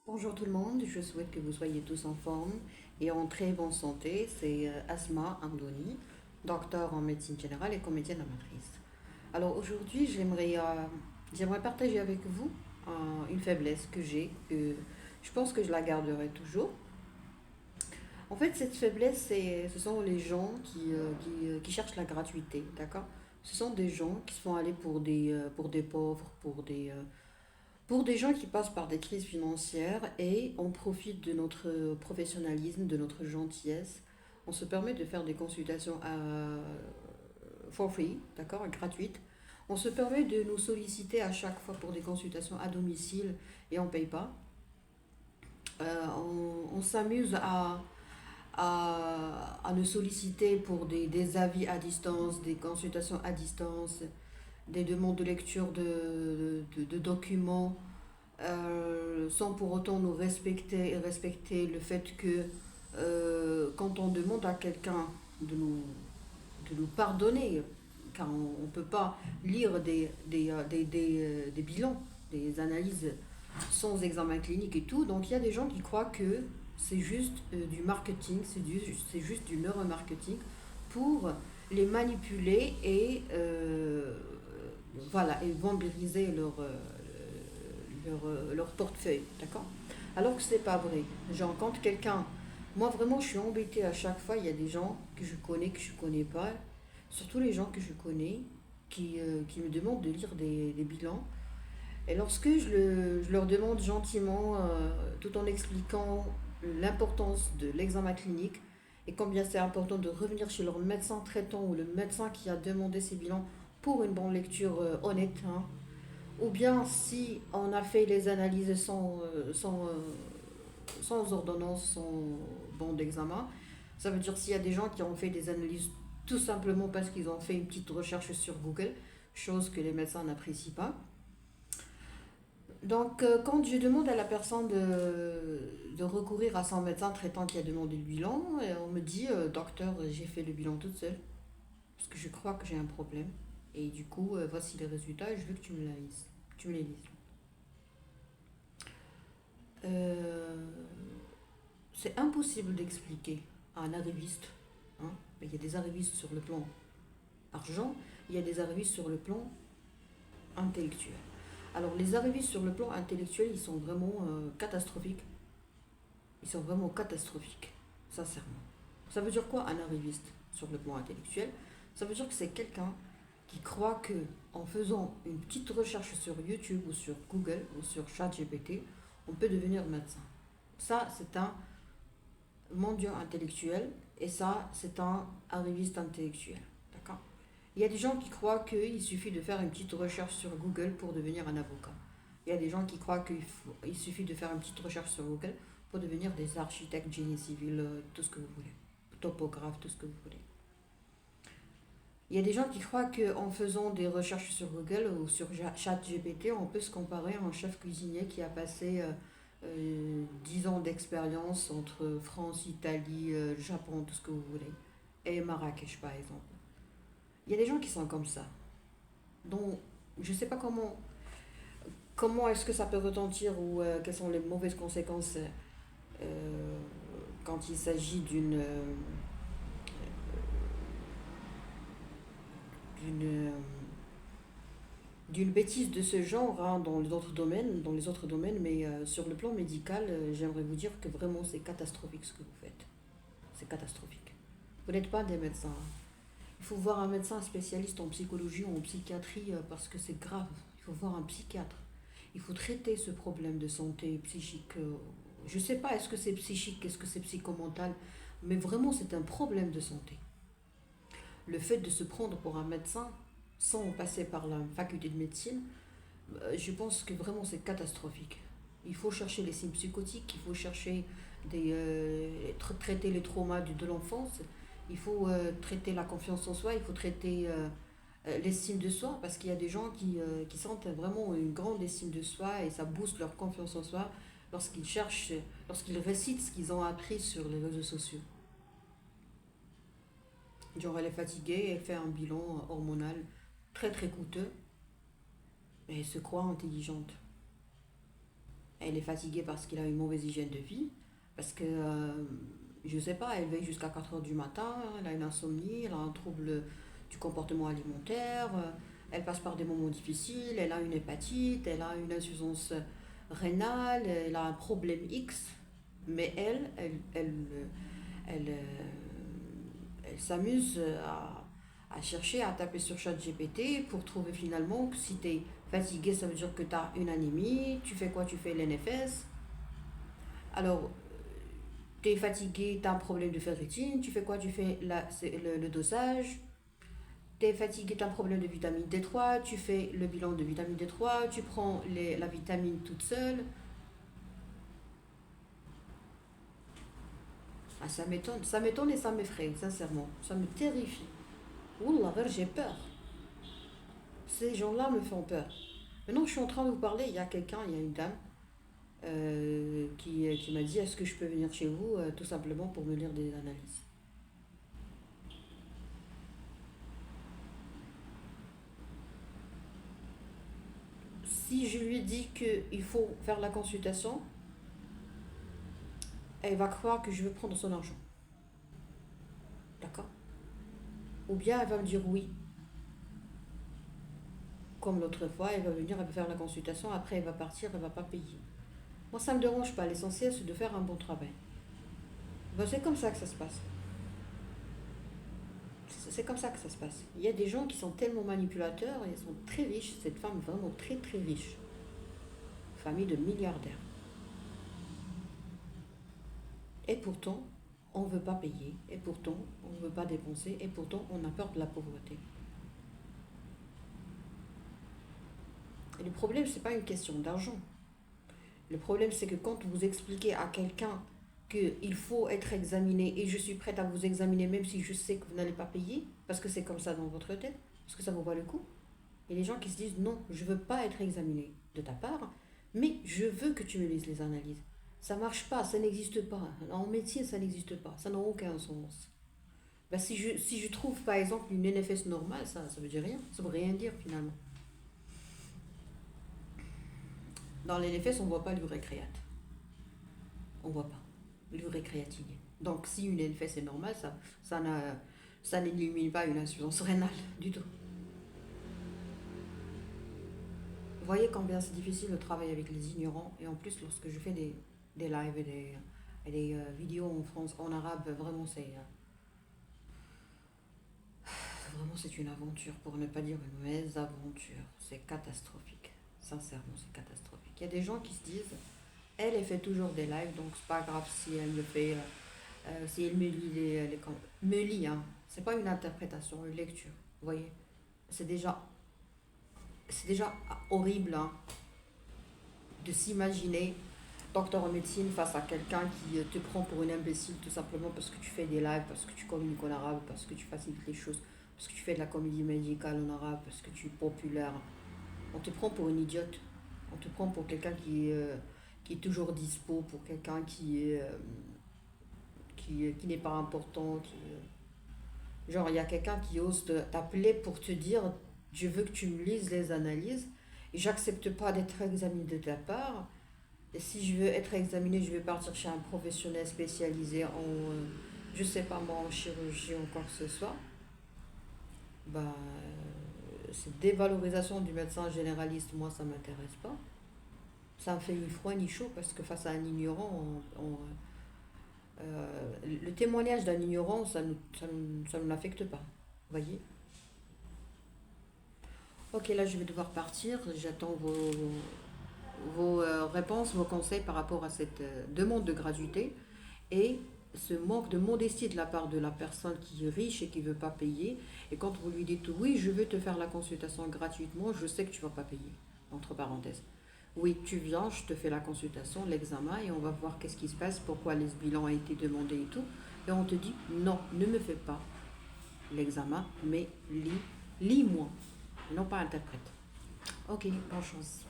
Bonjour tout le monde, je souhaite que vous soyez tous en forme et en très bonne santé. C'est Asma Amdouni, docteur en médecine générale et comédienne amatrice. Alors aujourd'hui, j'aimerais partager avec vous une faiblesse que j'ai, que je pense que je la garderai toujours. En fait, cette faiblesse, ce sont les gens qui cherchent la gratuité, d'accord? Ce sont des gens qui se font aller pour des pauvres, pour des gens qui passent par des crises financières et on profite de notre professionnalisme, de notre gentillesse. On se permet de faire des consultations for free, d'accord, gratuites. On se permet de nous solliciter à chaque fois pour des consultations à domicile et on ne paye pas. On s'amuse à nous solliciter pour des avis à distance, des consultations à distance, des demandes de lecture de documents sans pour autant nous respecter et respecter le fait que quand on demande à quelqu'un de nous, de nous pardonner, car on ne peut pas lire des bilans, des analyses sans examen clinique et tout, donc il y a des gens qui croient que c'est juste du marketing, c'est juste du neuromarketing pour les manipuler et voilà, et vampiriser leur portefeuille, d'accord. Alors que c'est pas vrai. Genre, quand quelqu'un. Moi, vraiment, je suis embêtée à chaque fois. Il y a des gens que je connais pas, surtout les gens que je connais, qui me demandent de lire des bilans. Et lorsque je leur demande gentiment, tout en expliquant l'importance de l'examen clinique et combien c'est important de revenir chez leur médecin traitant ou le médecin qui a demandé ces bilans pour une bonne lecture honnête, hein, ou bien si on a fait les analyses sans ordonnance, sans bon d'examen, ça veut dire s'il y a des gens qui ont fait des analyses tout simplement parce qu'ils ont fait une petite recherche sur Google, chose que les médecins n'apprécient pas. Donc, quand je demande à la personne de recourir à son médecin traitant qui a demandé le bilan, on me dit, docteur, j'ai fait le bilan toute seule, parce que je crois que j'ai un problème. Et du coup, voici les résultats et je veux que tu me, tu me les lises. Euh, c'est impossible d'expliquer à un arriviste. Hein, mais il y a des arrivistes sur le plan argent, il y a des arrivistes sur le plan intellectuel. Alors, les arrivistes sur le plan intellectuel, ils sont vraiment catastrophiques. Ils sont vraiment catastrophiques, sincèrement. Ça veut dire quoi un arriviste sur le plan intellectuel? Ça veut dire que c'est quelqu'un qui croit que en faisant une petite recherche sur YouTube ou sur Google ou sur ChatGPT, on peut devenir médecin. Ça, c'est un mendiant intellectuel et ça, c'est un arriviste intellectuel. D'accord. Il y a des gens qui croient qu'il suffit de faire une petite recherche sur Google pour devenir un avocat. Il y a des gens qui croient qu'il suffit de faire une petite recherche sur Google pour devenir des architectes, génie civil, tout ce que vous voulez, topographe, tout ce que vous voulez. Il y a des gens qui croient qu'en faisant des recherches sur Google ou sur ChatGPT, on peut se comparer à un chef cuisinier qui a passé 10 ans d'expérience entre France, Italie, Japon, tout ce que vous voulez, et Marrakech par exemple. Il y a des gens qui sont comme ça. Donc, je ne sais pas comment est-ce que ça peut retentir ou quelles sont les mauvaises conséquences euh, quand il s'agit d'une d'une bêtise de ce genre, hein, dans les autres domaines, mais sur le plan médical, j'aimerais vous dire que vraiment c'est catastrophique ce que vous faites. C'est catastrophique. Vous n'êtes pas des médecins, hein. Il faut voir un médecin spécialiste en psychologie ou en psychiatrie parce que c'est grave. Il faut voir un psychiatre. Il faut traiter ce problème de santé psychique. Je ne sais pas, est-ce que c'est psychique, est-ce que c'est psychomental, mais vraiment c'est un problème de santé. Le fait de se prendre pour un médecin sans passer par la faculté de médecine, je pense que vraiment c'est catastrophique. Il faut chercher les signes psychotiques, il faut chercher traiter les traumas de l'enfance, il faut traiter la confiance en soi, il faut traiter l'estime de soi, parce qu'il y a des gens qui sentent vraiment une grande estime de soi et ça booste leur confiance en soi lorsqu'ils cherchent, lorsqu'ils récitent ce qu'ils ont appris sur les réseaux sociaux. Genre elle est fatiguée, elle fait un bilan hormonal très très coûteux et elle se croit intelligente. Elle est fatiguée parce qu'il a une mauvaise hygiène de vie, parce que, je sais pas, elle veille jusqu'à 4 heures du matin, elle a une insomnie, elle a un trouble du comportement alimentaire, elle passe par des moments difficiles, elle a une hépatite, elle a une insuffisance rénale, elle a un problème X, mais elle, elle s'amuse à chercher, à taper sur ChatGPT pour trouver finalement que si tu es fatigué, ça veut dire que tu as une anémie. Tu fais quoi? Tu fais l'NFS. Alors, tu es fatigué, tu as un problème de ferritine. Tu fais quoi? Tu fais le dosage. Tu es fatigué, tu as un problème de vitamine D3. Tu fais le bilan de vitamine D3. Tu prends la vitamine toute seule. Ah, ça m'étonne et ça m'effraie, sincèrement. Ça me terrifie. Wallah, j'ai peur. Ces gens-là me font peur. Maintenant, je suis en train de vous parler, il y a une dame qui m'a dit est-ce que je peux venir chez vous tout simplement pour me lire des analyses. Si je lui dis qu'il faut faire la consultation, elle va croire que je veux prendre son argent. D'accord? Ou bien elle va me dire oui, comme l'autre fois, elle va venir, elle va faire la consultation, après elle va partir, elle va pas payer. Moi, ça me dérange pas. L'essentiel, c'est de faire un bon travail. Ben, c'est comme ça que ça se passe. C'est comme ça que ça se passe. Il y a des gens qui sont tellement manipulateurs et ils sont très riches. Cette femme est vraiment très très riche. Famille de milliardaires. Et pourtant, on ne veut pas payer. Et pourtant, on ne veut pas dépenser. Et pourtant, on a peur de la pauvreté. Et le problème, ce n'est pas une question d'argent. Le problème, c'est que quand vous expliquez à quelqu'un qu'il faut être examiné et je suis prête à vous examiner même si je sais que vous n'allez pas payer, parce que c'est comme ça dans votre tête, parce que ça vaut pas le coup. Il y a des gens qui se disent non, je veux pas être examiné de ta part, mais je veux que tu me lises les analyses. Ça marche pas, ça n'existe pas. En médecine, ça n'existe pas, ça n'a aucun sens. Ben, si je trouve par exemple une NFS normale, ça veut dire rien, ça veut rien dire finalement. Dans les NFS, on voit pas l'urée créate, on voit pas l'urée créatinée. Donc si une NFS est normale, ça, ça n'élimine pas une insuffisance rénale du tout. Vous voyez combien c'est difficile de travailler avec les ignorants. Et en plus, lorsque je fais des lives et des vidéos en France, en arabe, vraiment c'est une aventure, pour ne pas dire une mésaventure. C'est catastrophique. Sincèrement, c'est catastrophique. Il y a des gens qui se disent, elle fait toujours des lives, donc c'est pas grave si elle me fait, si elle me lit me lit, hein. C'est pas une interprétation, une lecture. Vous voyez, c'est déjà, c'est déjà horrible, hein, de s'imaginer docteur en médecine face à quelqu'un qui te prend pour une imbécile tout simplement parce que tu fais des lives, parce que tu communiques en arabe, parce que tu facilites les choses, parce que tu fais de la comédie médicale en arabe, parce que tu es populaire. On te prend pour une idiote. On te prend pour quelqu'un qui est toujours dispo, pour quelqu'un qui n'est pas important. Genre, il y a quelqu'un qui ose t'appeler pour te dire je veux que tu me lises les analyses et j'accepte pas d'être examiné de ta part. Et si je veux être examiné, je vais partir chez un professionnel spécialisé en, je sais pas moi, en chirurgie ou quoi que ce soit. Bah, cette dévalorisation du médecin généraliste, moi, ça m'intéresse pas. Ça me fait ni froid ni chaud parce que face à un ignorant, le témoignage d'un ignorant, ça ne l'affecte pas. Vous voyez? Ok, là, je vais devoir partir. J'attends vos réponses, vos conseils par rapport à cette demande de gratuité et ce manque de modestie de la part de la personne qui est riche et qui ne veut pas payer. Et quand vous lui dites oui, je veux te faire la consultation gratuitement, je sais que tu ne vas pas payer. Entre parenthèses. Oui, tu viens, je te fais la consultation, l'examen et on va voir qu'est-ce qui se passe, pourquoi les bilans a été demandé et tout. Et on te dit non, ne me fais pas l'examen, mais lis-moi, non pas interprète. Ok, bonne chance.